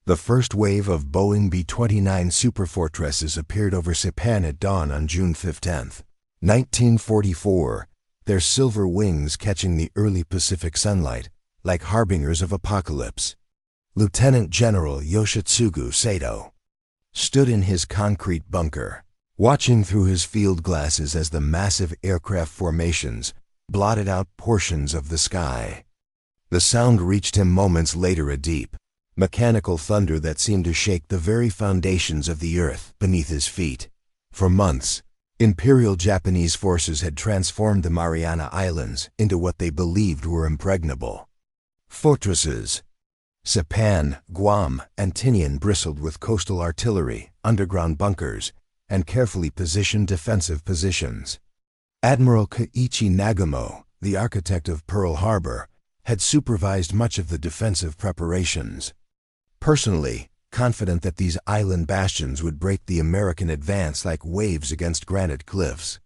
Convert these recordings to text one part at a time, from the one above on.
The first wave of Boeing B-29 Superfortresses appeared over Saipan at dawn on June 15, 1944, their silver wings catching the early Pacific sunlight like harbingers of apocalypse. Lieutenant General Yoshitsugu Sato stood in his concrete bunker, watching through his field glasses as the massive aircraft formations blotted out portions of the sky. The sound reached him moments later, a deep, mechanical thunder that seemed to shake the very foundations of the earth beneath his feet. For months, Imperial Japanese forces had transformed the Mariana Islands into what they believed were impregnable fortresses. Saipan, Guam, and Tinian bristled with coastal artillery, underground bunkers, and carefully positioned defensive positions. Admiral Koichi Nagumo, the architect of Pearl Harbor, had supervised much of the defensive preparations. Personally, confident that these island bastions would break the American advance like waves against granite cliffs.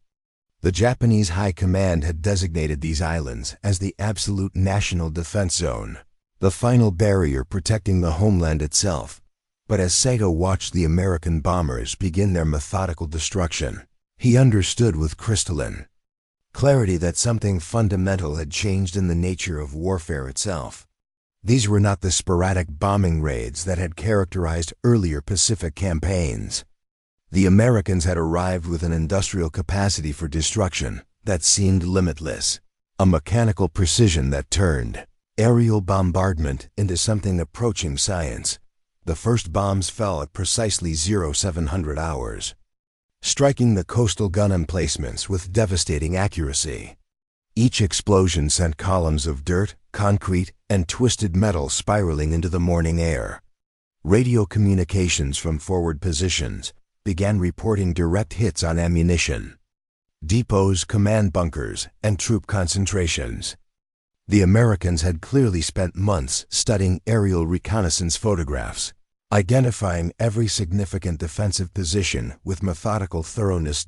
The Japanese High Command had designated these islands as the absolute national defense zone, the final barrier protecting the homeland itself. But as Sato watched the American bombers begin their methodical destruction, he understood with crystalline clarity that something fundamental had changed in the nature of warfare itself. These were not the sporadic bombing raids that had characterized earlier Pacific campaigns. The Americans had arrived with an industrial capacity for destruction that seemed limitless, a mechanical precision that turned aerial bombardment into something approaching science. The first bombs fell at precisely 0700 hours, striking the coastal gun emplacements with devastating accuracy. Each explosion sent columns of dirt, concrete, and twisted metal spiraling into the morning air. Radio communications from forward positions began reporting direct hits on ammunition, depots, command bunkers, and troop concentrations. The Americans had clearly spent months studying aerial reconnaissance photographs, identifying every significant defensive position with methodical thoroughness.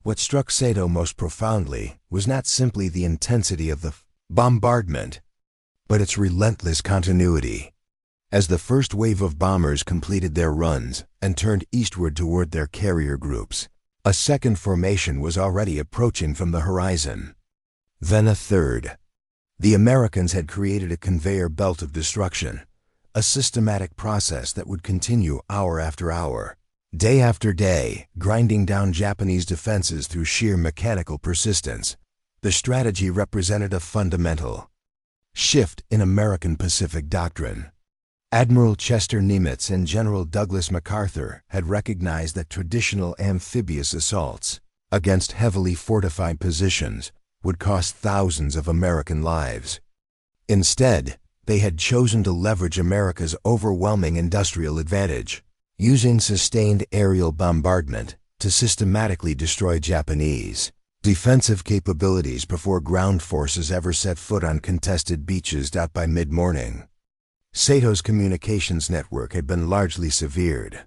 What struck Sato most profoundly was not simply the intensity of the bombardment, but its relentless continuity. As the first wave of bombers completed their runs and turned eastward toward their carrier groups, a second formation was already approaching from the horizon. Then a third. The Americans had created a conveyor belt of destruction, a systematic process that would continue hour after hour, day after day, grinding down Japanese defenses through sheer mechanical persistence. The strategy represented a fundamental shift in American Pacific doctrine. Admiral Chester Nimitz and General Douglas MacArthur had recognized that traditional amphibious assaults against heavily fortified positions would cost thousands of American lives. Instead, they had chosen to leverage America's overwhelming industrial advantage, using sustained aerial bombardment to systematically destroy Japanese defensive capabilities before ground forces ever set foot on contested beaches. By mid-morning, Sato's communications network had been largely severed.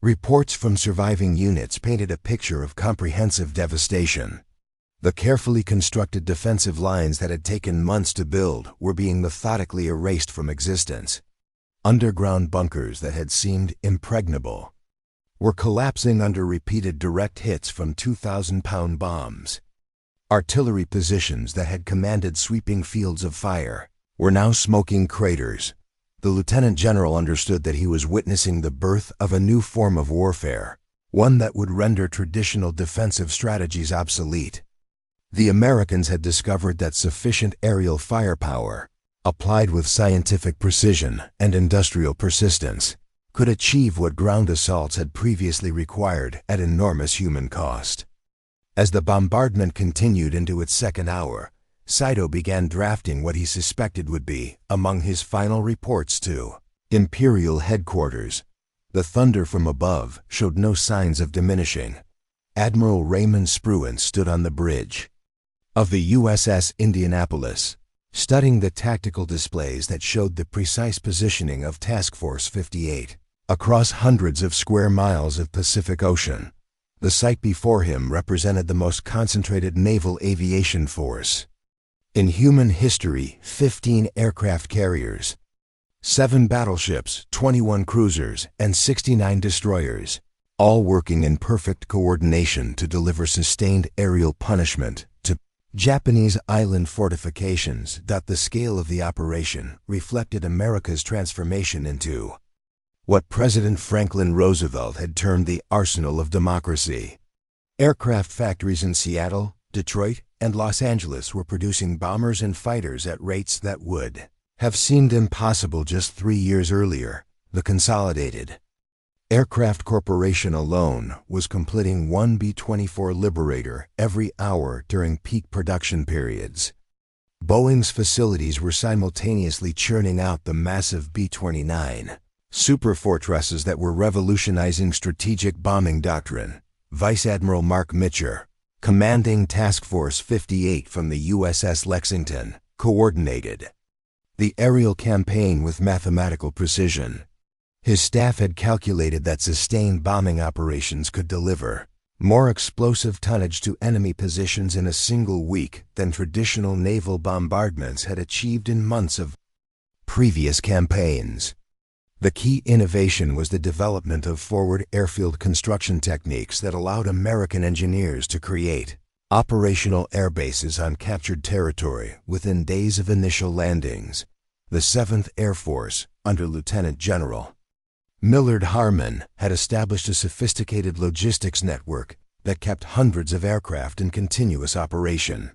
Reports from surviving units painted a picture of comprehensive devastation. The carefully constructed defensive lines that had taken months to build were being methodically erased from existence. Underground bunkers that had seemed impregnable were collapsing under repeated direct hits from 2,000-pound bombs. Artillery positions that had commanded sweeping fields of fire were now smoking craters. The lieutenant general understood that he was witnessing the birth of a new form of warfare, one that would render traditional defensive strategies obsolete. The Americans had discovered that sufficient aerial firepower, applied with scientific precision and industrial persistence, could achieve what ground assaults had previously required at enormous human cost. As the bombardment continued into its second hour, Saito began drafting what he suspected would be among his final reports to Imperial headquarters. The thunder from above showed no signs of diminishing. Admiral Raymond Spruance stood on the bridge of the USS Indianapolis, studying the tactical displays that showed the precise positioning of Task Force 58 across hundreds of square miles of Pacific Ocean. The sight before him represented the most concentrated naval aviation force in human history. 15 aircraft carriers, 7 battleships, 21 cruisers, and 69 destroyers, all working in perfect coordination to deliver sustained aerial punishment to Japanese island fortifications. The scale of the operation reflected America's transformation into what President Franklin Roosevelt had termed the arsenal of democracy. Aircraft factories in Seattle, Detroit, and Los Angeles were producing bombers and fighters at rates that would have seemed impossible just 3 years earlier. The Consolidated Aircraft Corporation alone was completing one B-24 Liberator every hour during peak production periods. Boeing's facilities were simultaneously churning out the massive B-29 superfortresses that were revolutionizing strategic bombing doctrine. Vice Admiral Mark Mitcher, commanding Task Force 58 from the USS Lexington, coordinated the aerial campaign with mathematical precision. His staff had calculated that sustained bombing operations could deliver more explosive tonnage to enemy positions in a single week than traditional naval bombardments had achieved in months of previous campaigns. The key innovation was the development of forward airfield construction techniques that allowed American engineers to create operational airbases on captured territory within days of initial landings. The 7th Air Force, under Lieutenant General Millard Harmon, had established a sophisticated logistics network that kept hundreds of aircraft in continuous operation.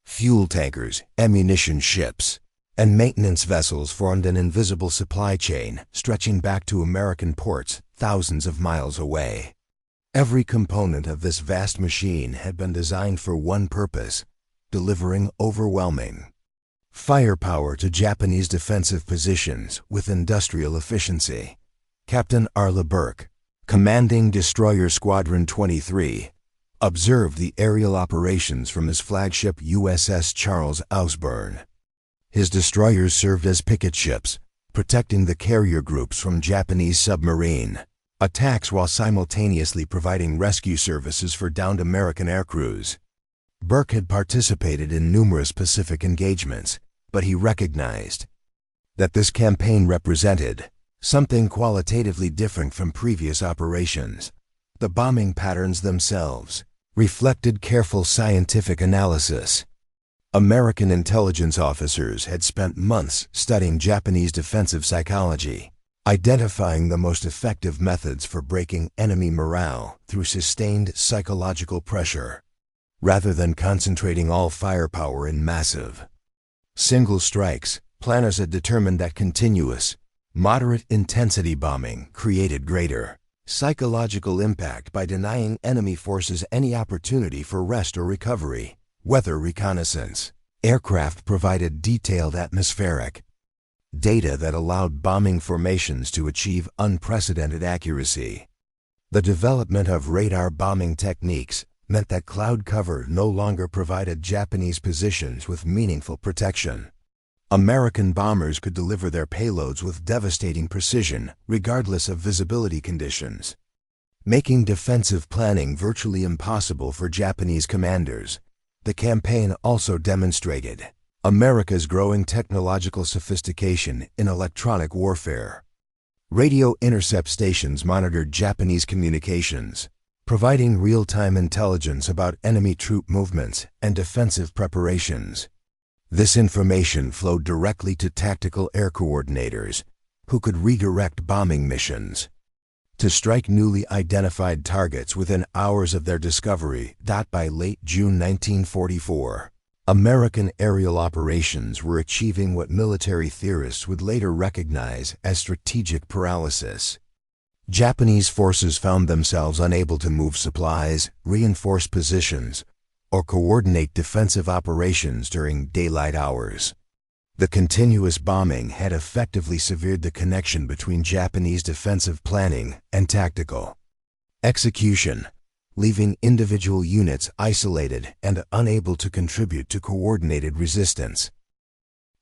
Fuel tankers, ammunition ships, and maintenance vessels formed an invisible supply chain stretching back to American ports thousands of miles away. Every component of this vast machine had been designed for one purpose: delivering overwhelming firepower to Japanese defensive positions with industrial efficiency. Captain Arleigh Burke, commanding Destroyer Squadron 23, observed the aerial operations from his flagship USS Charles Osborne. His destroyers served as picket ships, protecting the carrier groups from Japanese submarine attacks while simultaneously providing rescue services for downed American aircrews. Burke had participated in numerous Pacific engagements, but he recognized that this campaign represented something qualitatively different from previous operations. The bombing patterns themselves reflected careful scientific analysis. American intelligence officers had spent months studying Japanese defensive psychology, identifying the most effective methods for breaking enemy morale through sustained psychological pressure, rather than concentrating all firepower in massive single strikes. Planners had determined that continuous, moderate-intensity bombing created greater psychological impact by denying enemy forces any opportunity for rest or recovery. Weather reconnaissance aircraft provided detailed atmospheric data that allowed bombing formations to achieve unprecedented accuracy. The development of radar bombing techniques meant that cloud cover no longer provided Japanese positions with meaningful protection. American bombers could deliver their payloads with devastating precision, regardless of visibility conditions, making defensive planning virtually impossible for Japanese commanders. The campaign also demonstrated America's growing technological sophistication in electronic warfare. Radio intercept stations monitored Japanese communications, providing real-time intelligence about enemy troop movements and defensive preparations. This information flowed directly to tactical air coordinators, who could redirect bombing missions to strike newly identified targets within hours of their discovery. By late June 1944, American aerial operations were achieving what military theorists would later recognize as strategic paralysis. Japanese forces found themselves unable to move supplies, reinforce positions, or coordinate defensive operations during daylight hours. The continuous bombing had effectively severed the connection between Japanese defensive planning and tactical execution, leaving individual units isolated and unable to contribute to coordinated resistance.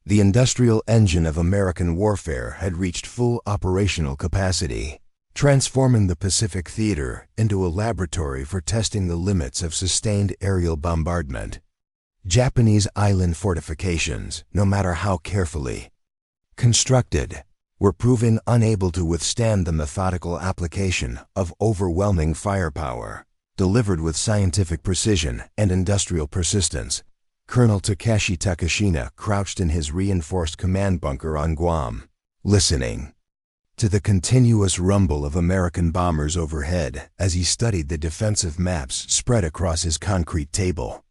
The industrial engine of American warfare had reached full operational capacity, transforming the Pacific theater into a laboratory for testing the limits of sustained aerial bombardment. Japanese island fortifications, no matter how carefully constructed, were proving unable to withstand the methodical application of overwhelming firepower. Delivered with scientific precision and industrial persistence, Colonel Takashi Takashina crouched in his reinforced command bunker on Guam, listening to the continuous rumble of American bombers overhead as he studied the defensive maps spread across his concrete table.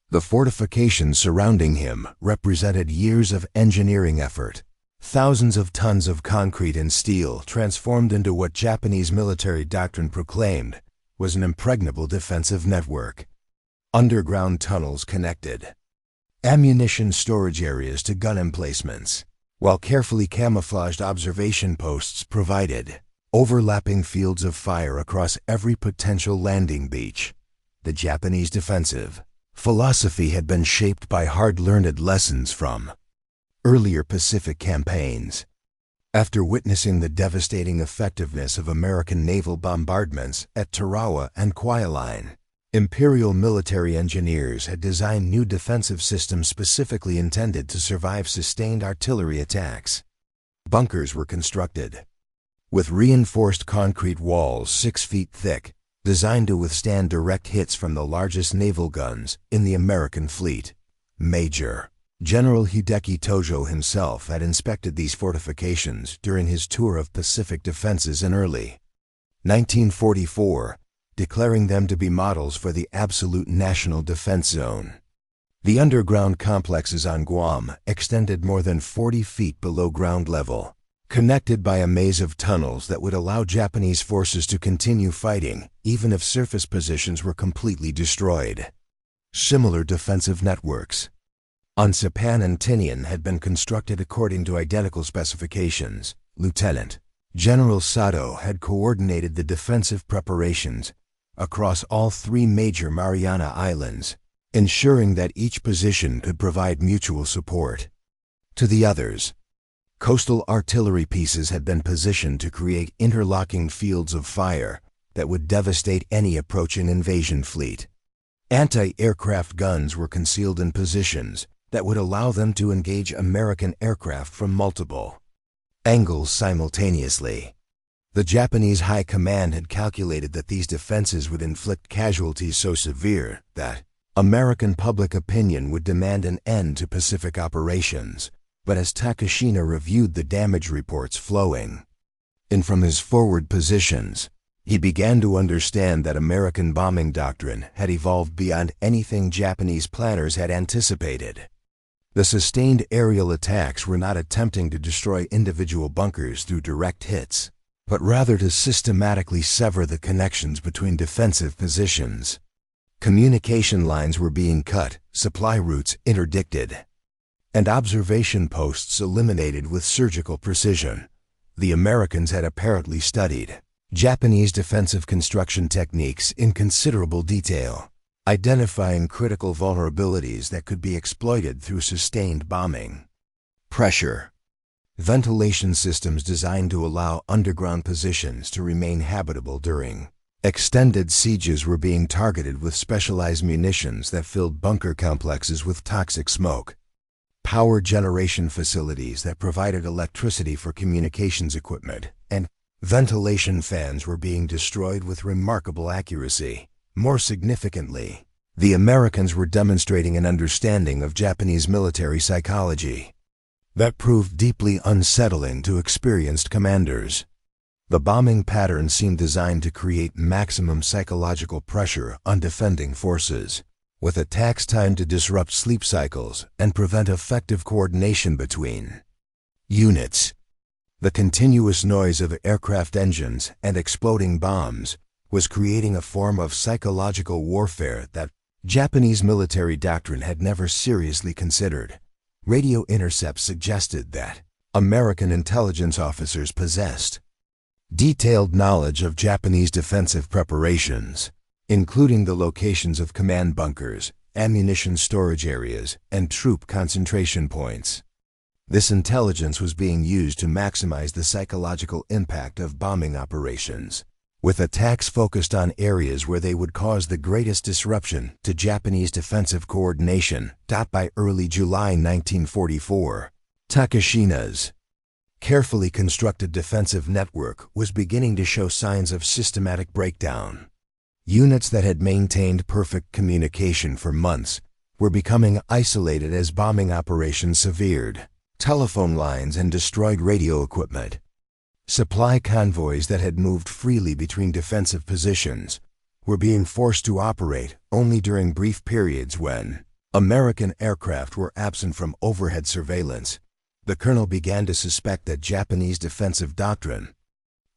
The fortifications surrounding him represented years of engineering effort. Thousands of tons of concrete and steel transformed into what Japanese military doctrine proclaimed was an impregnable defensive network. Underground tunnels connected ammunition storage areas to gun emplacements, while carefully camouflaged observation posts provided overlapping fields of fire across every potential landing beach. The Japanese defensive philosophy had been shaped by hard-learned lessons from earlier Pacific campaigns. After witnessing the devastating effectiveness of American naval bombardments at Tarawa and Kwajalein, Imperial military engineers had designed new defensive systems specifically intended to survive sustained artillery attacks. Bunkers were constructed with reinforced concrete walls 6 feet thick, designed to withstand direct hits from the largest naval guns in the American fleet. Major General Hideki Tojo himself had inspected these fortifications during his tour of Pacific defenses in early 1944, declaring them to be models for the absolute national defense zone. The underground complexes on Guam extended more than 40 feet below ground level, connected by a maze of tunnels that would allow Japanese forces to continue fighting even if surface positions were completely destroyed. Similar defensive networks on Saipan and Tinian had been constructed according to identical specifications. Lieutenant General Sato had coordinated the defensive preparations across all 3 major Mariana Islands, ensuring that each position could provide mutual support to the others. Coastal artillery pieces had been positioned to create interlocking fields of fire that would devastate any approaching invasion fleet. Anti-aircraft guns were concealed in positions that would allow them to engage American aircraft from multiple angles simultaneously. The Japanese High Command had calculated that these defenses would inflict casualties so severe that American public opinion would demand an end to Pacific operations. But as Takashina reviewed the damage reports flowing in from his forward positions, he began to understand that American bombing doctrine had evolved beyond anything Japanese planners had anticipated. The sustained aerial attacks were not attempting to destroy individual bunkers through direct hits, but rather to systematically sever the connections between defensive positions. Communication lines were being cut, supply routes interdicted, and observation posts eliminated with surgical precision. The Americans had apparently studied Japanese defensive construction techniques in considerable detail, identifying critical vulnerabilities that could be exploited through sustained bombing. Pressure ventilation systems designed to allow underground positions to remain habitable during extended sieges were being targeted with specialized munitions that filled bunker complexes with toxic smoke. Power generation facilities that provided electricity for communications equipment and ventilation fans were being destroyed with remarkable accuracy. More significantly, the Americans were demonstrating an understanding of Japanese military psychology that proved deeply unsettling to experienced commanders. The bombing pattern seemed designed to create maximum psychological pressure on defending forces, with attacks timed to disrupt sleep cycles and prevent effective coordination between units. The continuous noise of aircraft engines and exploding bombs was creating a form of psychological warfare that Japanese military doctrine had never seriously considered. Radio intercepts suggested that American intelligence officers possessed detailed knowledge of Japanese defensive preparations, including the locations of command bunkers, ammunition storage areas, and troop concentration points. This intelligence was being used to maximize the psychological impact of bombing operations, with attacks focused on areas where they would cause the greatest disruption to Japanese defensive coordination. By early July 1944, Takashina's carefully constructed defensive network was beginning to show signs of systematic breakdown. Units that had maintained perfect communication for months were becoming isolated as bombing operations severed. Telephone lines and destroyed radio equipment. Supply convoys that had moved freely between defensive positions were being forced to operate only during brief periods when American aircraft were absent from overhead surveillance. The colonel began to suspect that Japanese defensive doctrine,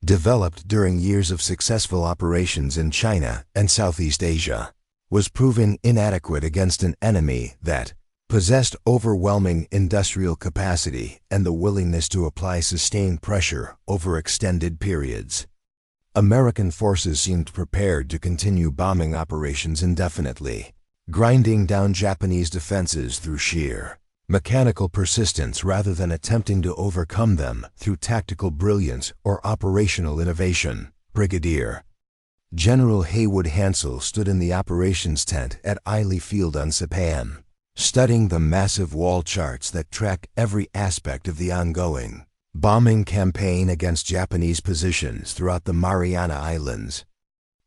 developed during years of successful operations in China and Southeast Asia, was proving inadequate against an enemy that possessed overwhelming industrial capacity and the willingness to apply sustained pressure over extended periods. American forces seemed prepared to continue bombing operations indefinitely, grinding down Japanese defenses through sheer mechanical persistence rather than attempting to overcome them through tactical brilliance or operational innovation. Brigadier General Haywood Hansell stood in the operations tent at Ely Field on Saipan, studying the massive wall charts that track every aspect of the ongoing bombing campaign against Japanese positions throughout the Mariana Islands.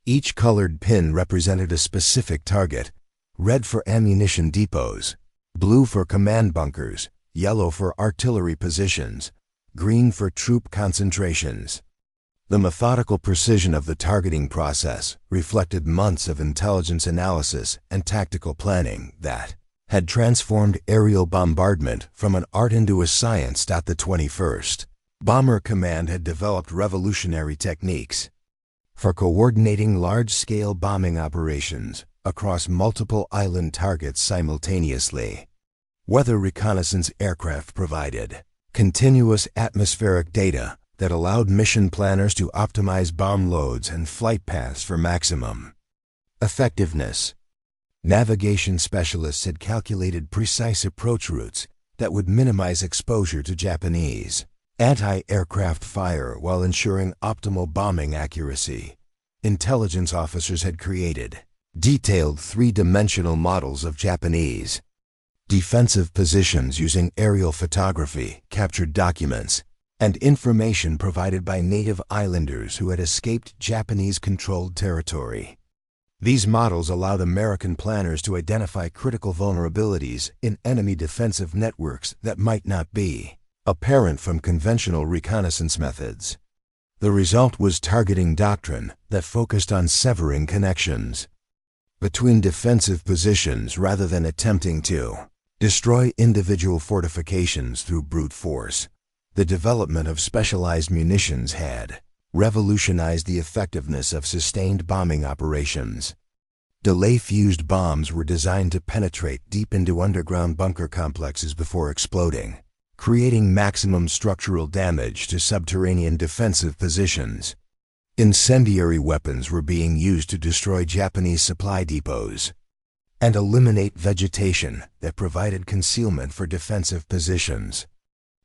Each colored pin represented a specific target: red for ammunition depots, blue for command bunkers, yellow for artillery positions, green for troop concentrations. The methodical precision of the targeting process reflected months of intelligence analysis and tactical planning that had transformed aerial bombardment from an art into a science. The 21st Bomber Command had developed revolutionary techniques for coordinating large-scale bombing operations across multiple island targets simultaneously. Weather reconnaissance aircraft provided continuous atmospheric data that allowed mission planners to optimize bomb loads and flight paths for maximum effectiveness. Navigation specialists had calculated precise approach routes that would minimize exposure to Japanese anti-aircraft fire while ensuring optimal bombing accuracy. Intelligence officers had created detailed three-dimensional models of Japanese defensive positions using aerial photography, captured documents, and information provided by native islanders who had escaped Japanese-controlled territory. These models allowed American planners to identify critical vulnerabilities in enemy defensive networks that might not be apparent from conventional reconnaissance methods. The result was targeting doctrine that focused on severing connections between defensive positions rather than attempting to destroy individual fortifications through brute force. The development of specialized munitions had revolutionized the effectiveness of sustained bombing operations. Delay-fused bombs were designed to penetrate deep into underground bunker complexes before exploding, creating maximum structural damage to subterranean defensive positions. Incendiary weapons were being used to destroy Japanese supply depots and eliminate vegetation that provided concealment for defensive positions.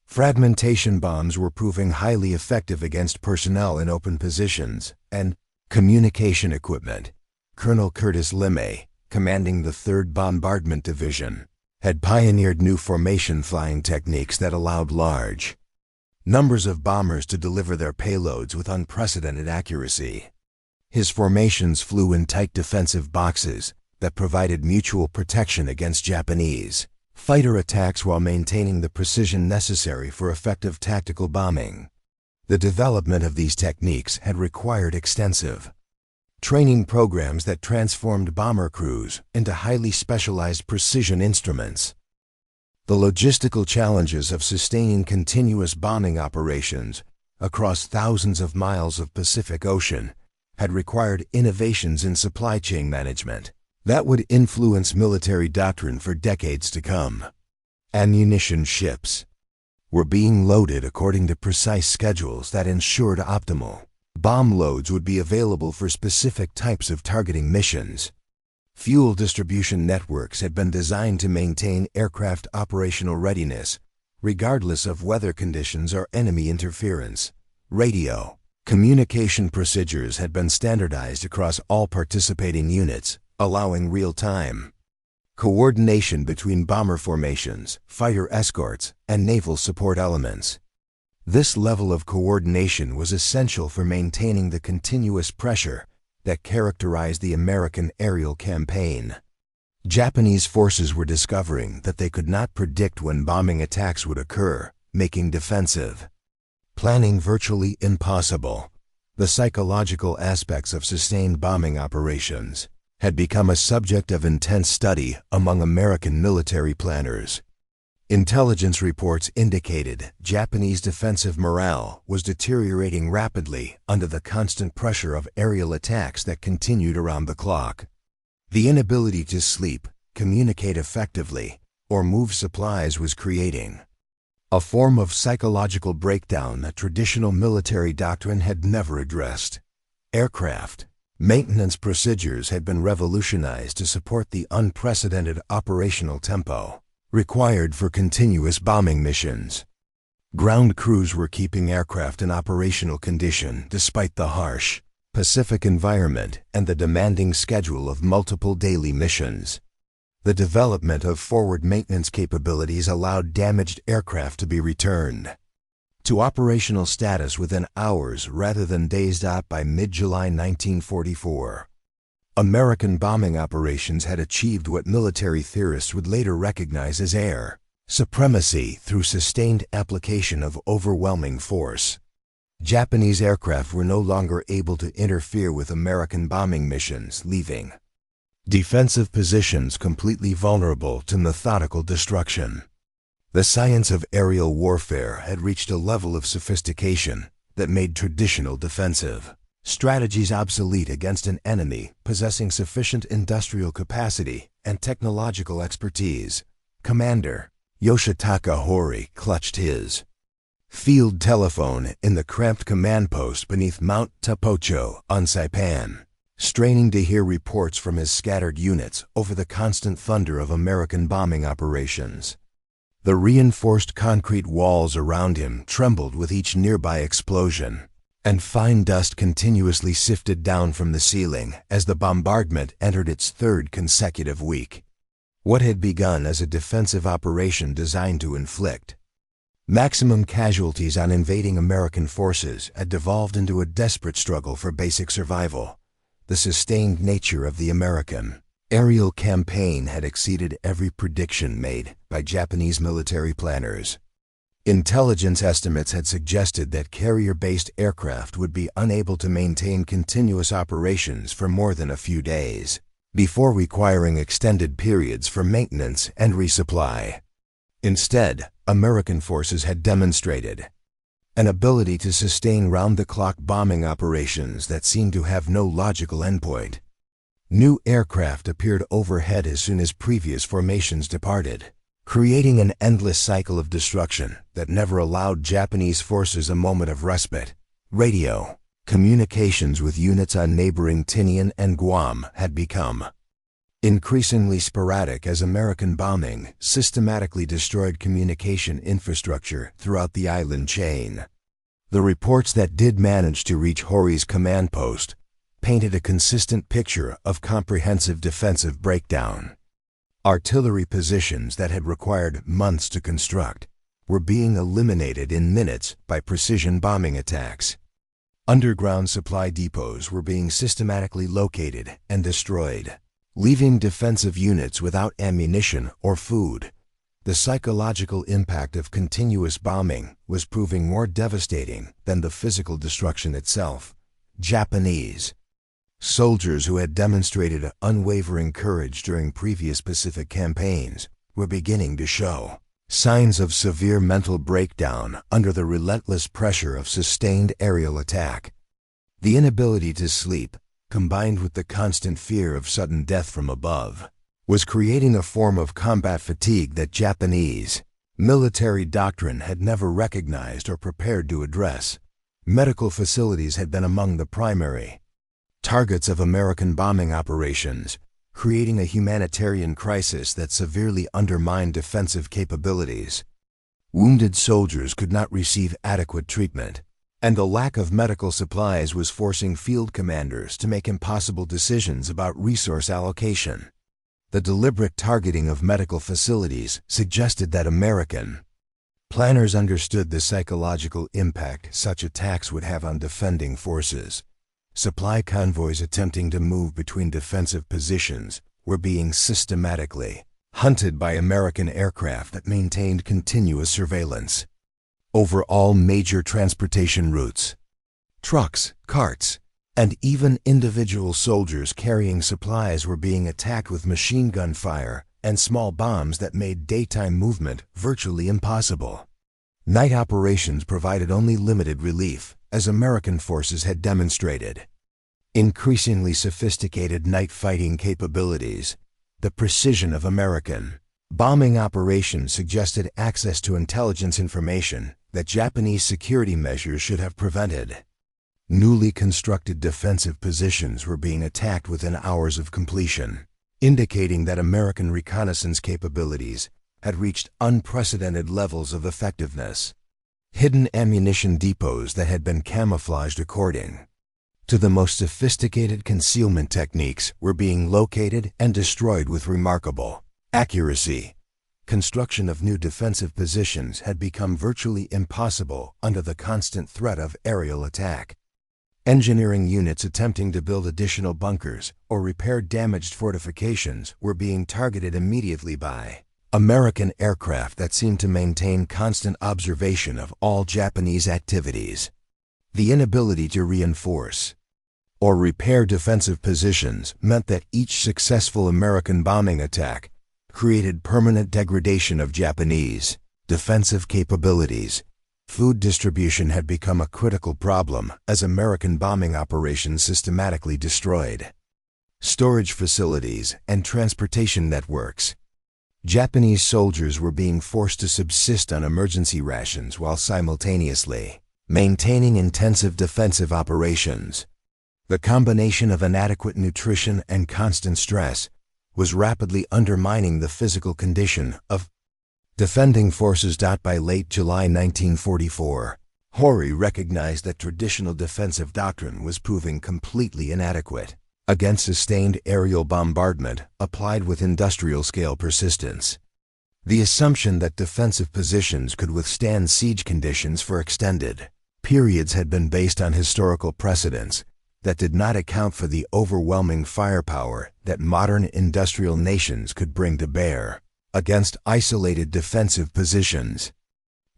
Fragmentation bombs were proving highly effective against personnel in open positions and communication equipment. Colonel Curtis LeMay, commanding the 3rd Bombardment Division, had pioneered new formation flying techniques that allowed large numbers of bombers to deliver their payloads with unprecedented accuracy. His formations flew in tight defensive boxes that provided mutual protection against Japanese fighter attacks while maintaining the precision necessary for effective tactical bombing. The development of these techniques had required extensive training programs that transformed bomber crews into highly specialized precision instruments. The logistical challenges of sustaining continuous bombing operations across thousands of miles of Pacific Ocean had required innovations in supply chain management that would influence military doctrine for decades to come. Ammunition ships were being loaded according to precise schedules that ensured optimal bomb loads would be available for specific types of targeting missions. Fuel distribution networks had been designed to maintain aircraft operational readiness, regardless of weather conditions or enemy interference. Radio communication procedures had been standardized across all participating units, allowing real-time coordination between bomber formations, fighter escorts, and naval support elements. This level of coordination was essential for maintaining the continuous pressure that characterized the American aerial campaign. Japanese forces were discovering that they could not predict when bombing attacks would occur, making defensive planning virtually impossible. The psychological aspects of sustained bombing operations had become a subject of intense study among American military planners. Intelligence reports indicated Japanese defensive morale was deteriorating rapidly under the constant pressure of aerial attacks that continued around the clock. The inability to sleep, communicate effectively, or move supplies was creating a form of psychological breakdown that traditional military doctrine had never addressed. Aircraft maintenance procedures had been revolutionized to support the unprecedented operational tempo required for continuous bombing missions. Ground crews were keeping aircraft in operational condition despite the harsh Pacific environment and the demanding schedule of multiple daily missions. The development of forward maintenance capabilities allowed damaged aircraft to be returned to operational status within hours rather than days. By mid-July 1944, American bombing operations had achieved what military theorists would later recognize as air supremacy through sustained application of overwhelming force. Japanese aircraft were no longer able to interfere with American bombing missions, leaving defensive positions completely vulnerable to methodical destruction. The science of aerial warfare had reached a level of sophistication that made traditional defensive strategies obsolete against an enemy possessing sufficient industrial capacity and technological expertise. Commander Yoshitaka Hori clutched his field telephone in the cramped command post beneath Mount Tapocho on Saipan, straining to hear reports from his scattered units over the constant thunder of American bombing operations. The reinforced concrete walls around him trembled with each nearby explosion, and fine dust continuously sifted down from the ceiling as the bombardment entered its third consecutive week. What had begun as a defensive operation designed to inflict maximum casualties on invading American forces had devolved into a desperate struggle for basic survival. The sustained nature of the American aerial campaign had exceeded every prediction made by Japanese military planners. Intelligence estimates had suggested that carrier-based aircraft would be unable to maintain continuous operations for more than a few days, before requiring extended periods for maintenance and resupply. Instead, American forces had demonstrated an ability to sustain round-the-clock bombing operations that seemed to have no logical endpoint. New aircraft appeared overhead as soon as previous formations departed, creating an endless cycle of destruction that never allowed Japanese forces a moment of respite. Radio communications with units on neighboring Tinian and Guam had become increasingly sporadic as American bombing systematically destroyed communication infrastructure throughout the island chain. The reports that did manage to reach Hori's command post painted a consistent picture of comprehensive defensive breakdown. Artillery positions that had required months to construct were being eliminated in minutes by precision bombing attacks. Underground supply depots were being systematically located and destroyed, leaving defensive units without ammunition or food. The psychological impact of continuous bombing was proving more devastating than the physical destruction itself. Japanese soldiers who had demonstrated unwavering courage during previous Pacific campaigns were beginning to show signs of severe mental breakdown under the relentless pressure of sustained aerial attack. The inability to sleep, combined with the constant fear of sudden death from above, was creating a form of combat fatigue that Japanese military doctrine had never recognized or prepared to address. Medical facilities had been among the primary targets of American bombing operations, creating a humanitarian crisis that severely undermined defensive capabilities. Wounded soldiers could not receive adequate treatment, and the lack of medical supplies was forcing field commanders to make impossible decisions about resource allocation. The deliberate targeting of medical facilities suggested that American Planners understood the psychological impact such attacks would have on defending forces. Supply convoys attempting to move between defensive positions were being systematically hunted by American aircraft that maintained continuous surveillance over all major transportation routes. Trucks, carts, and even individual soldiers carrying supplies were being attacked with machine gun fire and small bombs that made daytime movement virtually impossible. Night operations provided only limited relief, as American forces had demonstrated. Increasingly sophisticated night fighting capabilities, the precision of American bombing operations suggested access to intelligence information that Japanese security measures should have prevented. Newly constructed defensive positions were being attacked within hours of completion, indicating that American reconnaissance capabilities had reached unprecedented levels of effectiveness. Hidden ammunition depots that had been camouflaged according to the most sophisticated concealment techniques were being located and destroyed with remarkable accuracy. Construction of new defensive positions had become virtually impossible under the constant threat of aerial attack. Engineering units attempting to build additional bunkers or repair damaged fortifications were being targeted immediately by American aircraft that seemed to maintain constant observation of all Japanese activities. The inability to reinforce or repair defensive positions meant that each successful American bombing attack created permanent degradation of Japanese defensive capabilities. Food distribution had become a critical problem as American bombing operations systematically destroyed storage facilities and transportation networks. Japanese soldiers were being forced to subsist on emergency rations while simultaneously maintaining intensive defensive operations. The combination of inadequate nutrition and constant stress was rapidly undermining the physical condition of defending forces. By late July 1944, Hori recognized that traditional defensive doctrine was proving completely inadequate against sustained aerial bombardment applied with industrial-scale persistence. The assumption that defensive positions could withstand siege conditions for extended periods had been based on historical precedents that did not account for the overwhelming firepower that modern industrial nations could bring to bear against isolated defensive positions.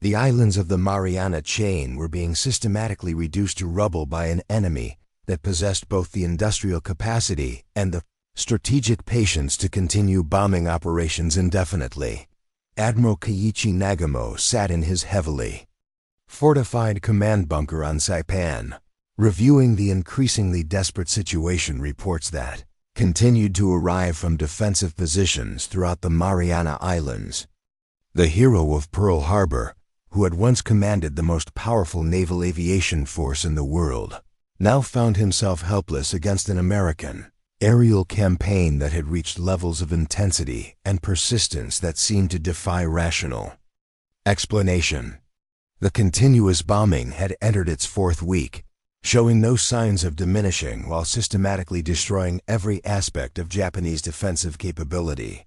The islands of the Mariana Chain were being systematically reduced to rubble by an enemy that possessed both the industrial capacity and the strategic patience to continue bombing operations indefinitely. Admiral Keiichi Nagamo sat in his heavily fortified command bunker on Saipan, reviewing the increasingly desperate situation. Reports that continued to arrive from defensive positions throughout the Mariana Islands. The hero of Pearl Harbor, who had once commanded the most powerful naval aviation force in the world, now found himself helpless against an American aerial campaign that had reached levels of intensity and persistence that seemed to defy rational explanation. The continuous bombing had entered its fourth week, showing no signs of diminishing while systematically destroying every aspect of Japanese defensive capability.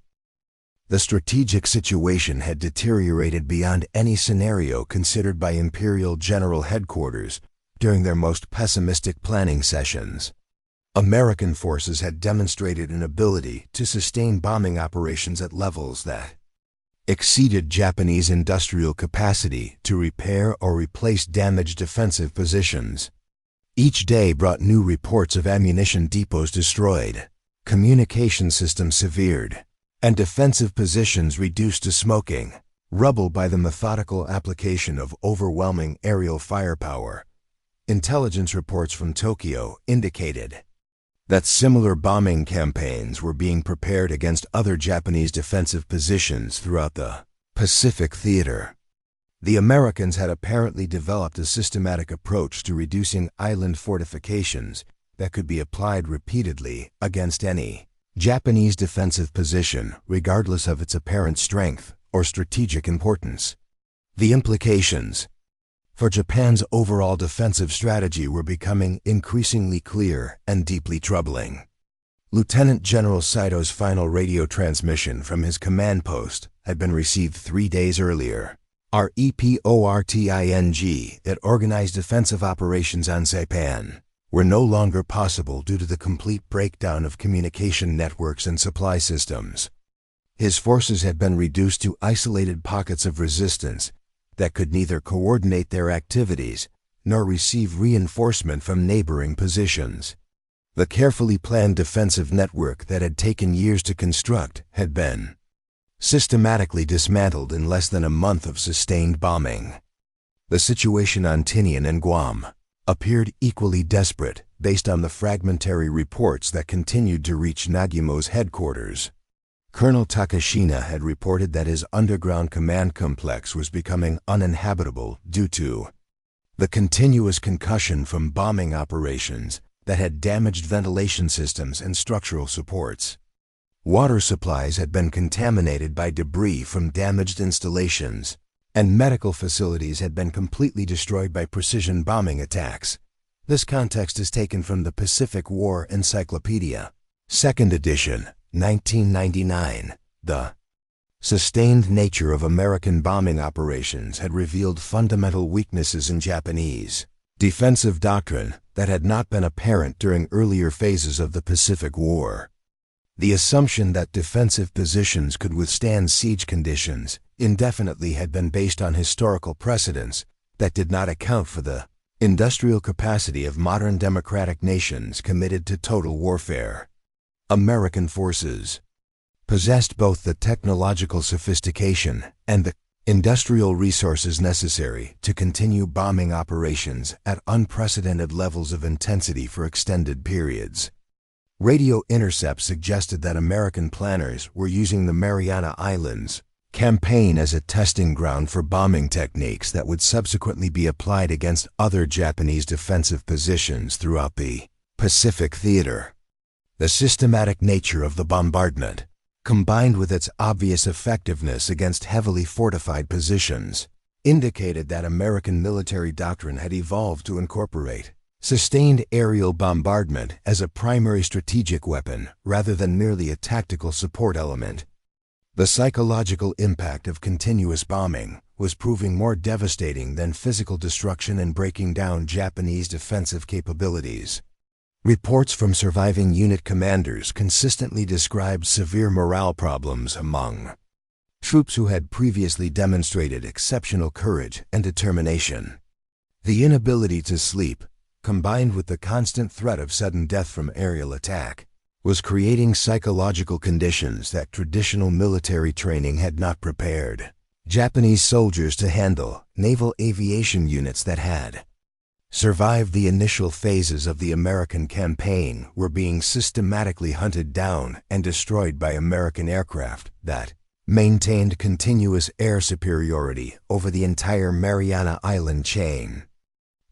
The strategic situation had deteriorated beyond any scenario considered by Imperial General Headquarters during their most pessimistic planning sessions. American forces had demonstrated an ability to sustain bombing operations at levels that exceeded Japanese industrial capacity to repair or replace damaged defensive positions. Each day brought new reports of ammunition depots destroyed, communication systems severed, and defensive positions reduced to smoking rubble by the methodical application of overwhelming aerial firepower. Intelligence reports from Tokyo indicated that similar bombing campaigns were being prepared against other Japanese defensive positions throughout the Pacific theater. The Americans had apparently developed a systematic approach to reducing island fortifications that could be applied repeatedly against any Japanese defensive position, regardless of its apparent strength or strategic importance. The implications for Japan's overall defensive strategy were becoming increasingly clear and deeply troubling. Lieutenant General Saito's final radio transmission from his command post had been received 3 days earlier. REPORTING that organized defensive operations on Saipan were no longer possible due to the complete breakdown of communication networks and supply systems. His forces had been reduced to isolated pockets of resistance that could neither coordinate their activities nor receive reinforcement from neighboring positions. The carefully planned defensive network that had taken years to construct had been systematically dismantled in less than a month of sustained bombing. The situation on Tinian and Guam appeared equally desperate based on the fragmentary reports that continued to reach Nagumo's headquarters. Colonel Takashina had reported that his underground command complex was becoming uninhabitable due to the continuous concussion from bombing operations that had damaged ventilation systems and structural supports. Water supplies had been contaminated by debris from damaged installations, and medical facilities had been completely destroyed by precision bombing attacks. This context is taken from the Pacific War Encyclopedia, 2nd edition, 1999. The sustained nature of American bombing operations had revealed fundamental weaknesses in Japanese defensive doctrine that had not been apparent during earlier phases of the Pacific War. The assumption that defensive positions could withstand siege conditions indefinitely had been based on historical precedents that did not account for the industrial capacity of modern democratic nations committed to total warfare. American forces possessed both the technological sophistication and the industrial resources necessary to continue bombing operations at unprecedented levels of intensity for extended periods. Radio intercepts suggested that American planners were using the Mariana Islands campaign as a testing ground for bombing techniques that would subsequently be applied against other Japanese defensive positions throughout the Pacific theater. The systematic nature of the bombardment, combined with its obvious effectiveness against heavily fortified positions, indicated that American military doctrine had evolved to incorporate sustained aerial bombardment as a primary strategic weapon rather than merely a tactical support element. The psychological impact of continuous bombing was proving more devastating than physical destruction and breaking down Japanese defensive capabilities. Reports from surviving unit commanders consistently described severe morale problems among troops who had previously demonstrated exceptional courage and determination. The inability to sleep, combined with the constant threat of sudden death from aerial attack, was creating psychological conditions that traditional military training had not prepared Japanese soldiers to handle. Naval aviation units that had survived the initial phases of the American campaign were being systematically hunted down and destroyed by American aircraft that maintained continuous air superiority over the entire Mariana Island chain.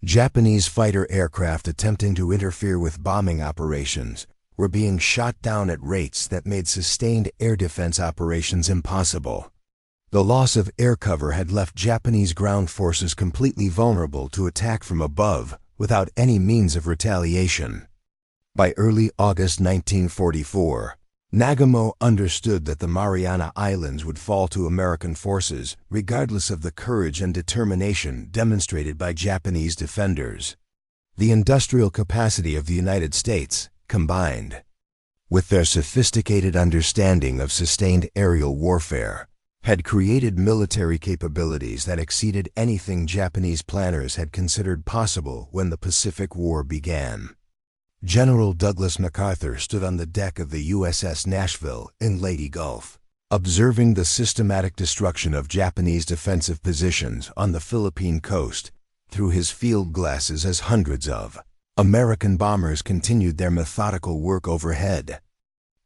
Japanese fighter aircraft attempting to interfere with bombing operations were being shot down at rates that made sustained air defense operations impossible. The loss of air cover had left Japanese ground forces completely vulnerable to attack from above without any means of retaliation. By early August 1944, Nagumo understood that the Mariana Islands would fall to American forces regardless of the courage and determination demonstrated by Japanese defenders. The industrial capacity of the United States, combined with their sophisticated understanding of sustained aerial warfare, had created military capabilities that exceeded anything Japanese planners had considered possible when the Pacific War began. General Douglas MacArthur stood on the deck of the USS Nashville in Leyte Gulf, observing the systematic destruction of Japanese defensive positions on the Philippine coast through his field glasses as hundreds of American bombers continued their methodical work overhead.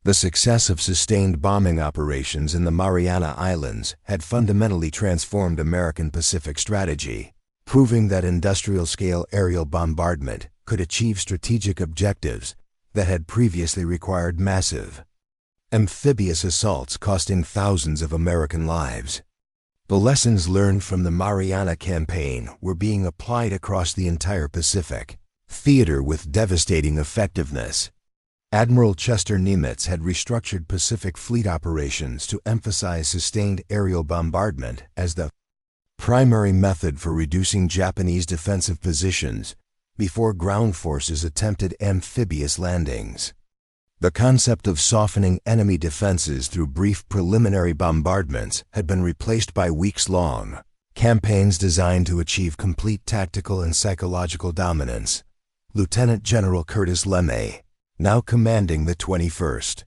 The success of sustained bombing operations in the Mariana Islands had fundamentally transformed American Pacific strategy, proving that industrial-scale aerial bombardment could achieve strategic objectives that had previously required massive amphibious assaults costing thousands of American lives. The lessons learned from the Mariana campaign were being applied across the entire Pacific theater with devastating effectiveness. Admiral Chester Nimitz had restructured Pacific Fleet operations to emphasize sustained aerial bombardment as the primary method for reducing Japanese defensive positions before ground forces attempted amphibious landings. The concept of softening enemy defenses through brief preliminary bombardments had been replaced by weeks-long campaigns designed to achieve complete tactical and psychological dominance. Lieutenant General Curtis LeMay, now commanding the 21st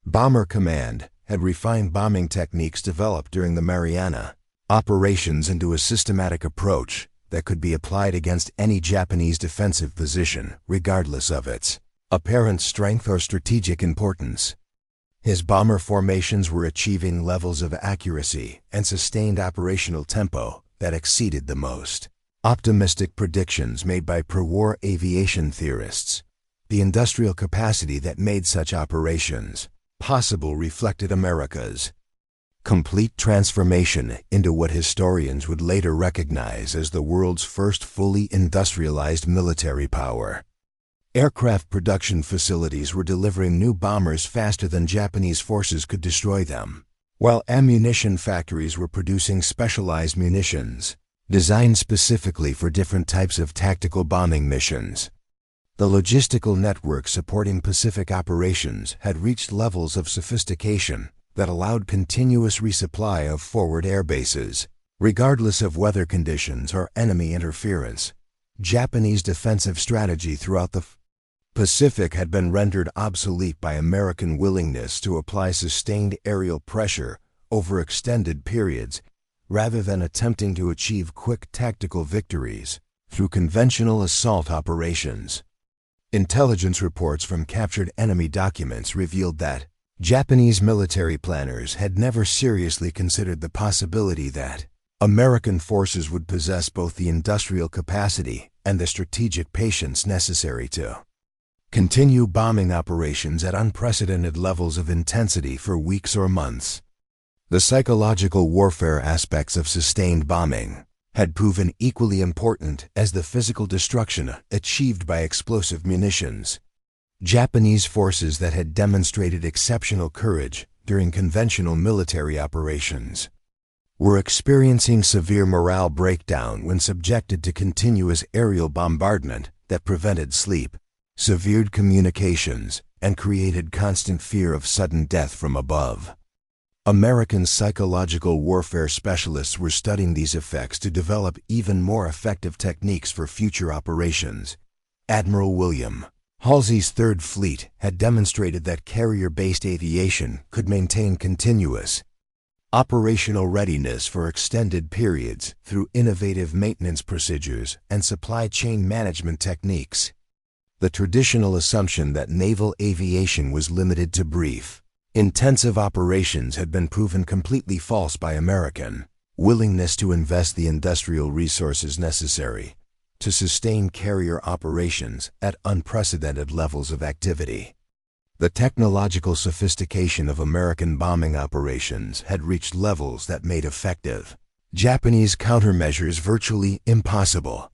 Bomber Command, had refined bombing techniques developed during the Mariana operations into a systematic approach that could be applied against any Japanese defensive position, regardless of its apparent strength or strategic importance. His bomber formations were achieving levels of accuracy and sustained operational tempo that exceeded the most optimistic predictions made by pre-war aviation theorists. The industrial capacity that made such operations possible reflected America's complete transformation into what historians would later recognize as the world's first fully industrialized military power. Aircraft production facilities were delivering new bombers faster than Japanese forces could destroy them, while ammunition factories were producing specialized munitions, designed specifically for different types of tactical bombing missions. The logistical network supporting Pacific operations had reached levels of sophistication that allowed continuous resupply of forward air bases, regardless of weather conditions or enemy interference. Japanese defensive strategy throughout the Pacific had been rendered obsolete by American willingness to apply sustained aerial pressure over extended periods, rather than attempting to achieve quick tactical victories through conventional assault operations. Intelligence reports from captured enemy documents revealed that Japanese military planners had never seriously considered the possibility that American forces would possess both the industrial capacity and the strategic patience necessary to continue bombing operations at unprecedented levels of intensity for weeks or months. The psychological warfare aspects of sustained bombing had proven equally important as the physical destruction achieved by explosive munitions. Japanese forces that had demonstrated exceptional courage during conventional military operations were experiencing severe morale breakdown when subjected to continuous aerial bombardment that prevented sleep, severed communications, and created constant fear of sudden death from above. American psychological warfare specialists were studying these effects to develop even more effective techniques for future operations. Admiral William Halsey's Third Fleet had demonstrated that carrier-based aviation could maintain continuous operational readiness for extended periods through innovative maintenance procedures and supply chain management techniques. The traditional assumption that naval aviation was limited to brief, intensive operations had been proven completely false by American willingness to invest the industrial resources necessary to sustain carrier operations at unprecedented levels of activity. The technological sophistication of American bombing operations had reached levels that made effective Japanese countermeasures virtually impossible.